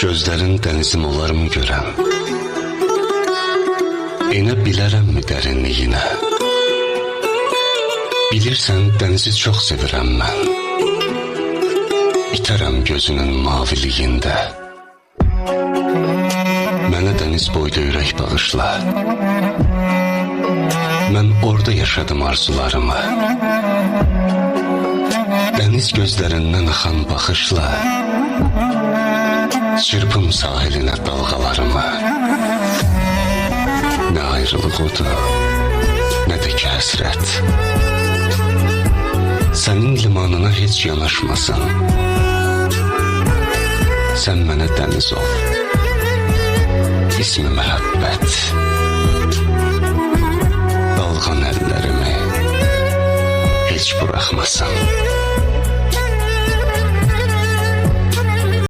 Gözlerin denizim olar mı görəm? Enə bilərəmmi dərinliyinə? Bilirsən dənizi çox sevirəm mən. İtərəm gözünün maviliyində. Mənə dəniz boyda ürək bağışla. Mən orada yaşadım arzularımı. Dəniz gözlərindən axan baxışla çırpım sahilinə dalğalarımı. Nə ayrılıq odur, nə də ki həsrət. Sənin limanına heç yanaşmasın. Sən mənə dəniz ol, ismi məhəbbət. Dalğan əllərimi heç buraxmasın.